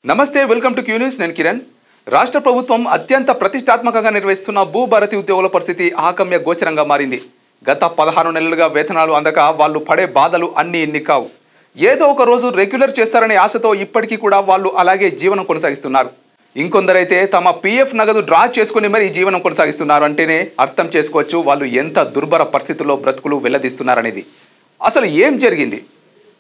నమస్తే, welcome to Q news. నేను కిరణ్. రాష్ట్ర ప్రభుత్వం అత్యంత ప్రతిష్టాత్మకంగా నిర్వహిస్తున్న భూభారతి ఉద్యోగుల పరిస్థితి ఆకమ్య గోచరంగా మారింది. గత 16 నెలలుగా వేతనాలు అందక వాళ్ళు పడే బాధలు అన్ని ఇన్ని కావు. ఏదో ఒక రోజు రెగ్యులర్ చేస్తారనే ఆశతో ఇప్పటికీ కూడా వాళ్ళు అలాగే జీవనం కొనసాగిస్తున్నారు. ఇంకొందరైతే తమ PF నగదు డ్రా చేసుకుని మరీ జీవనం కొనసాగిస్తున్నారు అంటేనే అర్థం చేసుకోవచ్చు వాళ్ళు ఎంత దుర్భర పరిస్థితుల్లో బ్రతుకులు వెల్లదీస్తున్నారనేది. అసలు ఏం జరిగింది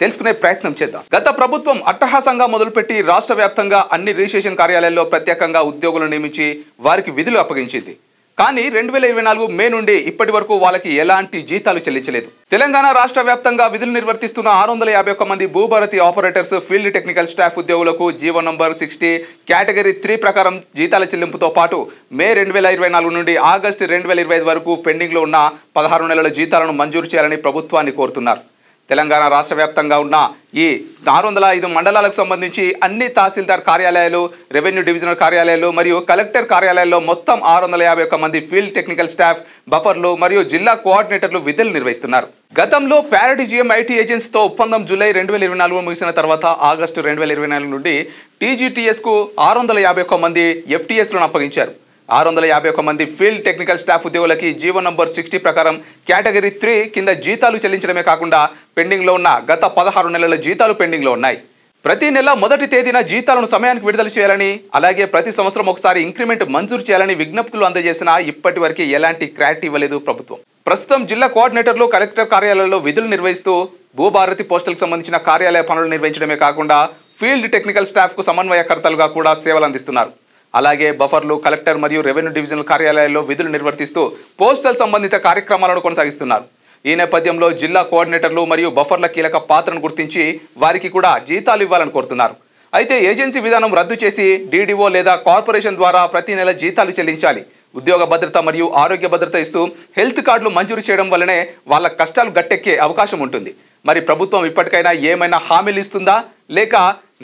తెలుసుకునే ప్రయత్నం చేద్దాం. గత ప్రభుత్వం అట్టహాసంగా మొదలుపెట్టి రాష్ట్ర వ్యాప్తంగా అన్ని రిజిస్ట్రేషన్ కార్యాలయాల్లో ప్రత్యేకంగా ఉద్యోగులను నియమించి వారికి విధులు అప్పగించింది. కానీ 2024 మే నుండి ఇప్పటి వరకు వాళ్ళకి ఎలాంటి జీతాలు చెల్లించలేదు. తెలంగాణ రాష్ట్ర వ్యాప్తంగా విధులు నిర్వర్తిస్తున్న 651 మంది Bhubharati operators, field technical staff ఉద్యోగులకు జీవో నంబర్ 60 కేటగిరీ 3 ప్రకారం జీతాల చెల్లింపుతో పాటు మే 2024 నుండి ఆగస్టు 2025 వరకు పెండింగ్లో ఉన్న 16 నెలల జీతాలను మంజూరు చేయాలని ప్రభుత్వాన్ని కోరుతున్నారు. తెలంగాణ రాష్ట్ర వ్యాప్తంగా ఉన్న ఈ 605 మండలాలకు సంబంధించి అన్ని తహసీల్దార్ కార్యాలయాలు, రెవెన్యూ డివిజనల్ కార్యాలయాలు మరియు కలెక్టర్ కార్యాలయాల్లో మొత్తం 651 మంది ఫీల్డ్ టెక్నికల్ స్టాఫ్, బఫర్లు మరియు జిల్లా కోఆర్డినేటర్లు విధులు నిర్వహిస్తున్నారు. గతంలో పారాడిజిఎం ఐటీ ఏజెన్సీతో ఒప్పందం జూలై 2024 ముగిసిన తర్వాత ఆగస్టు 2024 నుండి TGTSకు 651 మంది FTSలను అప్పగించారు. 651 మంది ఫీల్డ్ టెక్నికల్ స్టాఫ్ ఉద్యోగులకి జీవో నంబర్ 60 ప్రకారం కేటగిరీ 3 కింద జీతాలు చెల్లించడమే కాకుండా పెండింగ్లో ఉన్న గత 16 నెలల జీతాలు పెండింగ్లో ఉన్నాయి. ప్రతి నెల మొదటి తేదీన జీతాలను సమయానికి విడుదల చేయాలని, అలాగే ప్రతి సంవత్సరం ఒకసారి ఇంక్రిమెంట్ మంజూరు చేయాలని విజ్ఞప్తులు అందజేసినా ఇప్పటి వరకు ఎలాంటి క్లారిటీ ఇవ్వలేదు ప్రభుత్వం. ప్రస్తుతం జిల్లా కోఆర్డినేటర్లు కలెక్టర్ కార్యాలయాల్లో విధులు నిర్వహిస్తూ భూభారతి పోస్టులకు సంబంధించిన కార్యాలయ పనులు నిర్వహించడమే కాకుండా ఫీల్డ్ టెక్నికల్ స్టాఫ్కు సమన్వయకర్తలుగా కూడా సేవలు అందిస్తున్నారు. అలాగే బఫర్లు, కలెక్టర్ మరియు రెవెన్యూ డివిజనల్ కార్యాలయాల్లో విధులు నిర్వర్తిస్తూ పోస్టల్ సంబంధిత కార్యక్రమాలను కొనసాగిస్తున్నారు. ఈ నేపథ్యంలో జిల్లా కోఆర్డినేటర్లు మరియు బఫర్ల కీలక పాత్రను గుర్తించి వారికి కూడా జీతాలు ఇవ్వాలని కోరుతున్నారు. అయితే ఏజెన్సీ విధానం రద్దు చేసి DDO లేదా కార్పొరేషన్ ద్వారా ప్రతి నెల జీతాలు చెల్లించాలి. ఉద్యోగ భద్రత మరియు ఆరోగ్య భద్రత ఇస్తూ హెల్త్ కార్డులు మంజూరు చేయడం వల్లనే వాళ్ళ కష్టాలు గట్టెక్కే అవకాశం ఉంటుంది. మరి ప్రభుత్వం ఇప్పటికైనా ఏమైనా హామీలు ఇస్తుందా, లేక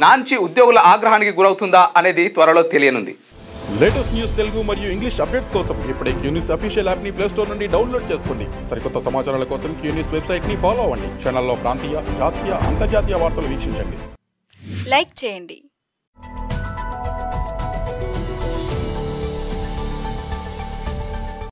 నాంచి ఉద్యోగుల ఆగ్రహానికి గురవుతుందా అనేది త్వరలో తెలియనుంది. లేటెస్ట్ న్యూస్ తెలుగు మరియు ఇంగ్లీష్ అప్డేట్స్ కోసం ఇప్పుడే క్యూ న్యూస్ అఫీషియల్ యాప్ ని ప్లే స్టోర్ నుండి డౌన్లోడ్ చేసుకోండి. సరికొత్త సమాచారాల కోసం క్యూ న్యూస్ వెబ్సైట్ ని ఫాలో అవ్వండి. ఛానల్లో ప్రాంతీయ, జాతీయ, అంతర్జాతీయ వార్తలు వీక్షించండి. లైక్ చేయండి,